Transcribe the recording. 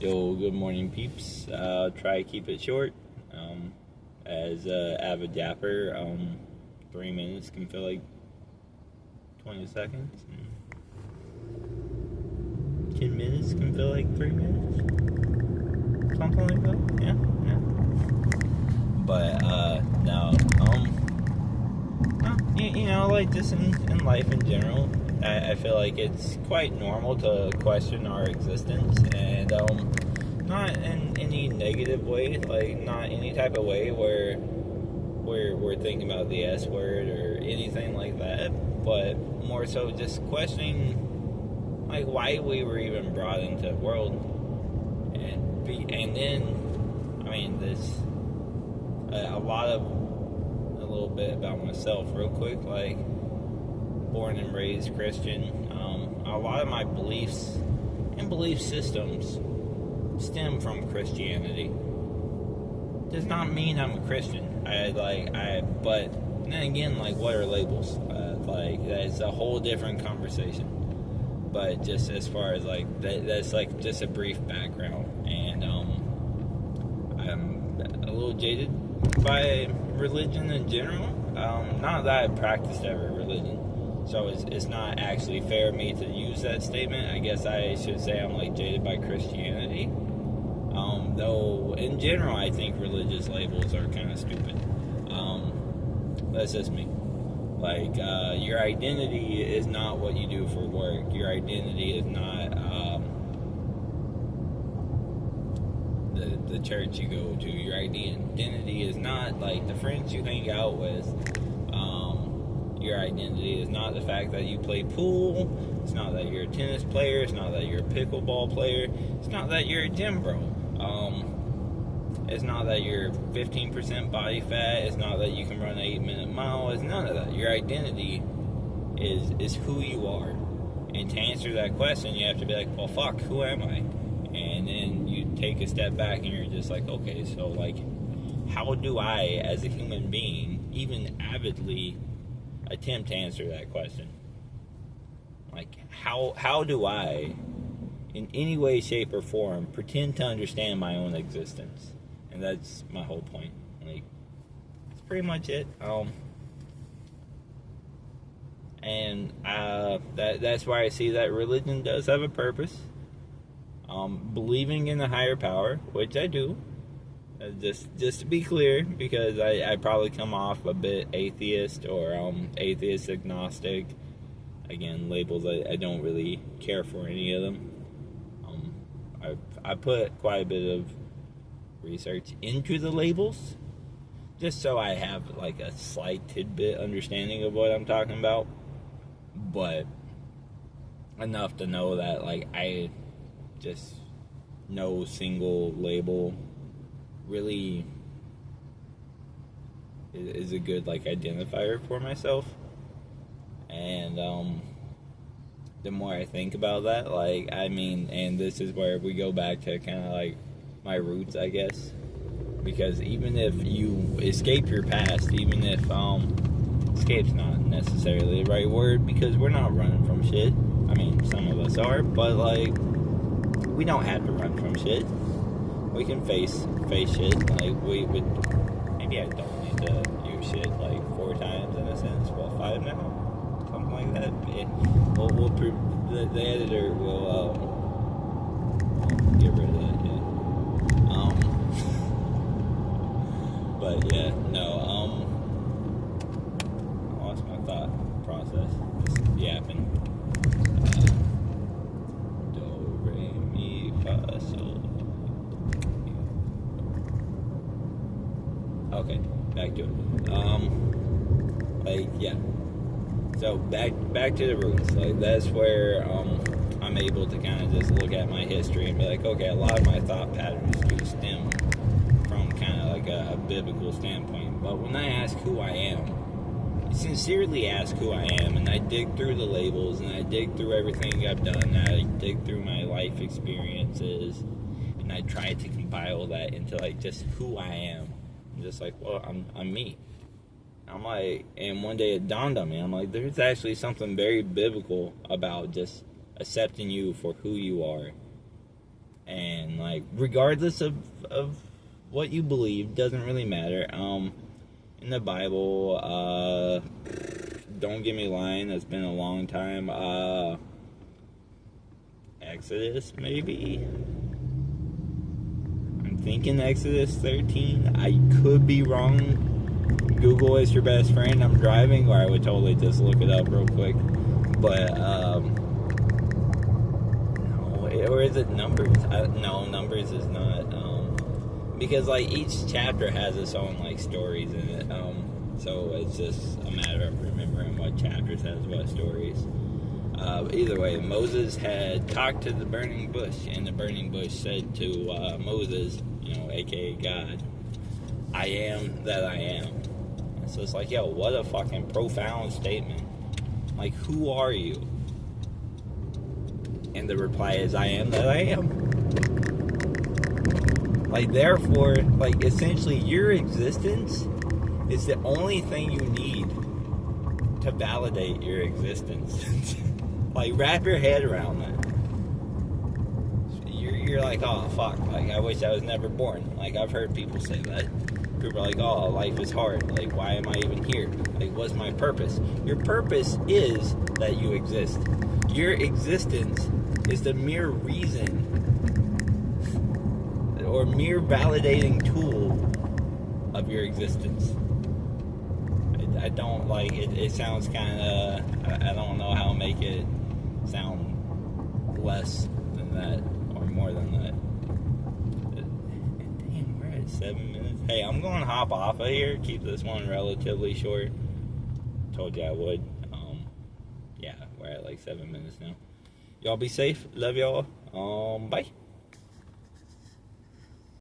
Yo, good morning, peeps. Try to keep it short. As an avid yapper, 3 minutes can feel like 20 seconds. And 10 minutes can feel like 3 minutes. Something like that. Yeah. But, no. Like just in life in general, I feel like it's quite normal to question our existence, and not in any negative way, like not any type of way where we're thinking about the S word or anything like that, but more so just questioning like why we were even brought into the world, and then this a little bit about myself real quick, like born and raised Christian. A lot of my beliefs and belief systems stem from Christianity. Does not mean I'm a Christian. But then again, like, what are labels? That's a whole different conversation. But just as far as like that's like just a brief background, and I'm a little jaded by religion in general. Not that I've practiced every religion, so it's not actually fair of me to use that statement. I guess I should say I'm like jaded by Christianity. Though in general, I think religious labels are kind of stupid. That's just me. Like, your identity is not what you do for work. Your identity is not the church you go to. Your identity is not like the friends you hang out with. Your identity is not the fact that you play pool. It's not that you're a tennis player. It's not that you're a pickleball player. It's not that you're a gym bro. It's not that you're 15% body fat. It's not that you can run an 8-minute mile. It's none of that. Your identity is who you are. And to answer that question, you have to be like, well, fuck, who am I? And then you take a step back and you're just like, okay, so like, how do I, as a human being, even avidly attempt to answer that question? Like, how do I, in any way, shape, or form, pretend to understand my own existence? And that's my whole point. Like, that's pretty much it. That's why I see that religion does have a purpose. Believing in a higher power, which I do. Just to be clear, because I probably come off a bit atheist or atheist agnostic. Again, labels I don't really care for any of them. I put quite a bit of research into the labels, just so I have like a slight tidbit understanding of what I'm talking about, but enough to know that like I just no single label really is a good like identifier for myself. And the more I think about that, and this is where we go back to kind of like my roots, I guess, because even if you escape your past, even if escape's not necessarily the right word, because we're not running from shit. I mean, some of us are, but like, we don't have to run from shit. We can face shit. Like, we would, maybe I don't need to use shit like 4 times in a sentence. Well, 5 now, something like that. The editor will get rid of that. Yeah. But yeah, no. I lost my thought process. Just yapping. Do re mi fa sol. Okay, back to it. Yeah. So back to the roots. Like, that's where I'm able to kind of just look at my history and be like, okay, a lot of my thought patterns do stem from kind of like a biblical standpoint. But when I ask who I am, I sincerely ask who I am, and I dig through the labels, and I dig through everything I've done, and I dig through my life experiences, and I try to compile that into like just who I am. I'm just like, well, I'm me. I'm like, and one day it dawned on me, I'm like, there's actually something very biblical about just accepting you for who you are, and like like, regardless of what you believe, doesn't really matter. In the Bible, don't get me lying, it's been a long time. Exodus, maybe? I'm thinking Exodus 13. I could be wrong. Google is your best friend. I'm driving, or I would totally just look it up real quick. But, no, or is it Numbers? No, Numbers is not. Because, like, each chapter has its own, like, stories in it. So it's just a matter of remembering what chapters has what stories. Either way, Moses had talked to the burning bush, and the burning bush said to Moses, aka God, I am that I am. So it's like, yo, what a fucking profound statement. Like, who are you? And the reply is, I am that I am. Like, therefore, like, essentially, your existence is the only thing you need to validate your existence. Like, wrap your head around that. You're like, oh, fuck, like, I wish I was never born. Like, I've heard people say that. People are like, oh, life is hard. Like, why am I even here? Like, what's my purpose? Your purpose is that you exist. Your existence is the mere reason or mere validating tool of your existence. I don't like it. It sounds kind of, I don't know how to make it sound less than that or more than that. Damn, we're at 7 minutes. Hey, I'm going to hop off of here. Keep this one relatively short. Told you I would. Yeah, we're at like 7 minutes now. Y'all be safe. Love y'all. Bye.